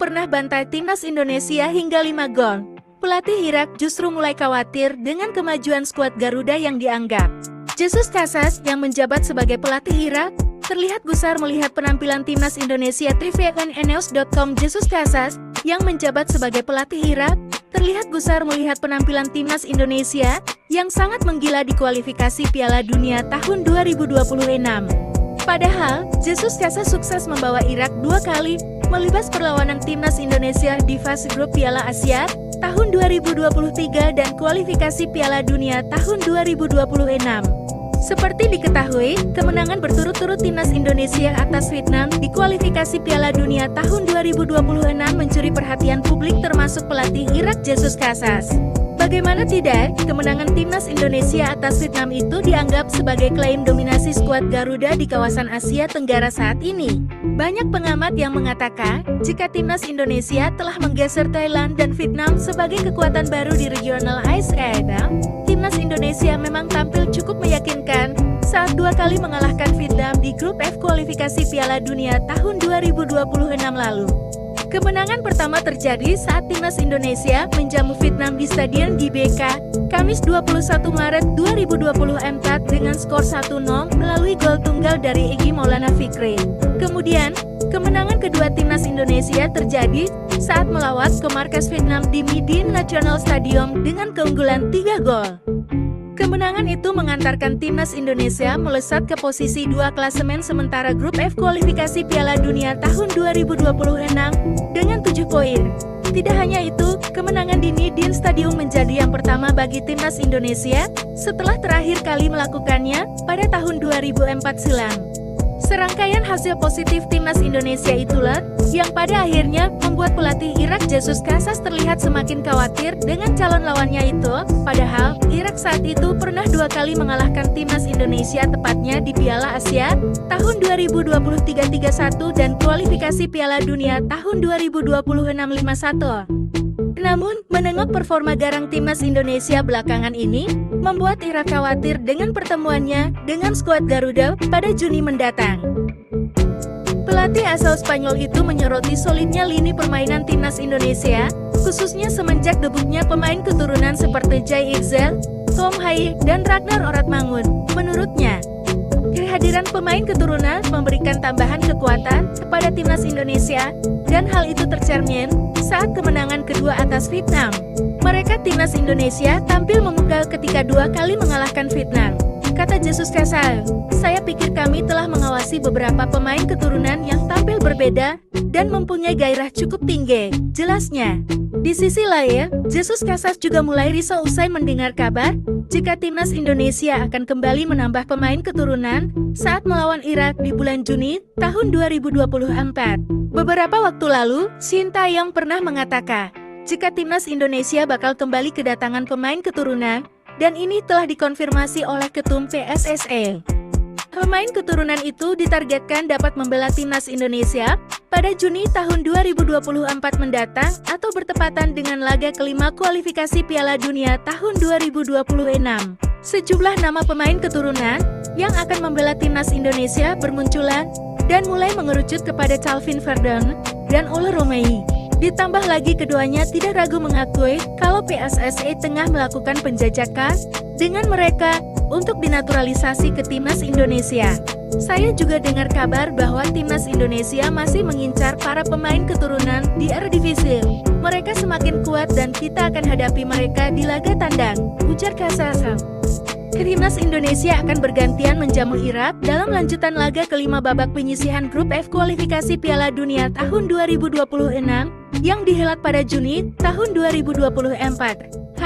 pernah bantai timnas Indonesia hingga 5 gol. Pelatih Irak justru mulai khawatir dengan kemajuan skuad Garuda yang dianggap. Jesus Casas yang menjabat sebagai pelatih Irak, terlihat gusar melihat penampilan timnas Indonesia. TVNNews.com. Jesus Casas yang menjabat sebagai pelatih Irak, terlihat gusar melihat penampilan timnas Indonesia yang sangat menggila di kualifikasi Piala Dunia tahun 2026. Padahal, Jesus Casas sukses membawa Irak 2 kali melibas perlawanan timnas Indonesia di fase grup Piala Asia tahun 2023 dan kualifikasi Piala Dunia tahun 2026. Seperti diketahui, kemenangan berturut-turut timnas Indonesia atas Vietnam di kualifikasi Piala Dunia tahun 2026 mencuri perhatian publik termasuk pelatih Irak Jesus Casas. Bagaimana tidak, kemenangan timnas Indonesia atas Vietnam itu dianggap sebagai klaim dominasi skuad Garuda di kawasan Asia Tenggara saat ini. Banyak pengamat yang mengatakan, jika timnas Indonesia telah menggeser Thailand dan Vietnam sebagai kekuatan baru di regional Asia, timnas Indonesia memang tampil cukup meyakinkan saat 2 kali mengalahkan Vietnam di grup F kualifikasi Piala Dunia tahun 2026 lalu. Kemenangan pertama terjadi saat timnas Indonesia menjamu Vietnam di Stadion GBK, Kamis 21 Maret 2024 dengan skor 1-0 melalui gol tunggal dari Egy Maulana Fikri. Kemudian, kemenangan kedua timnas Indonesia terjadi saat melawat ke markas Vietnam di Midin National Stadium dengan keunggulan 3 gol. Kemenangan itu mengantarkan timnas Indonesia melesat ke posisi 2 klasemen sementara grup F kualifikasi Piala Dunia tahun 2026 dengan 7 poin. Tidak hanya itu, kemenangan di Midin Stadium menjadi yang pertama bagi timnas Indonesia setelah terakhir kali melakukannya pada tahun 2004 silam. Serangkaian hasil positif timnas Indonesia itulah yang pada akhirnya membuat pelatih Irak Jesus Casas terlihat semakin khawatir dengan calon lawannya itu. Padahal, Irak saat itu pernah 2 kali mengalahkan timnas Indonesia tepatnya di Piala Asia tahun 2023-31 dan kualifikasi Piala Dunia tahun 2026-51. Namun, menengok performa garang timnas Indonesia belakangan ini, membuat Irak khawatir dengan pertemuannya dengan skuad Garuda pada Juni mendatang. Pelatih asal Spanyol itu menyoroti solidnya lini permainan timnas Indonesia, khususnya semenjak debutnya pemain keturunan seperti Jai Iqbal, Tom Hai, dan Ragnar Oratmangun. Menurutnya, kehadiran pemain keturunan memberikan tambahan kekuatan kepada timnas Indonesia, dan hal itu tercermin saat kemenangan kedua atas Vietnam. Mereka timnas Indonesia tampil memukau ketika 2 kali mengalahkan Vietnam. Kata Jesus Casas, saya pikir kami telah mengawasi beberapa pemain keturunan yang tampil berbeda dan mempunyai gairah cukup tinggi, jelasnya. Di sisi lain, Jesus Casas juga mulai risau usai mendengar kabar jika timnas Indonesia akan kembali menambah pemain keturunan saat melawan Irak di bulan Juni tahun 2024. Beberapa waktu lalu, Shin Tae-yong pernah mengatakan, jika timnas Indonesia bakal kembali kedatangan pemain keturunan, dan ini telah dikonfirmasi oleh Ketum PSSI. Pemain keturunan itu ditargetkan dapat membela timnas Indonesia pada Juni tahun 2024 mendatang atau bertepatan dengan laga kelima kualifikasi Piala Dunia tahun 2026. Sejumlah nama pemain keturunan yang akan membela timnas Indonesia bermunculan dan mulai mengerucut kepada Calvin Verdon dan Ole Romei. Ditambah lagi keduanya tidak ragu mengakui kalau PSSI tengah melakukan penjajakan dengan mereka untuk dinaturalisasi ke timnas Indonesia. Saya juga dengar kabar bahwa timnas Indonesia masih mengincar para pemain keturunan di Eredivisie. Mereka semakin kuat dan kita akan hadapi mereka di laga tandang, ujar Casas. Timnas Indonesia akan bergantian menjamu Irak dalam lanjutan laga kelima babak penyisihan grup F kualifikasi Piala Dunia tahun 2026 yang dihelat pada Juni tahun 2024.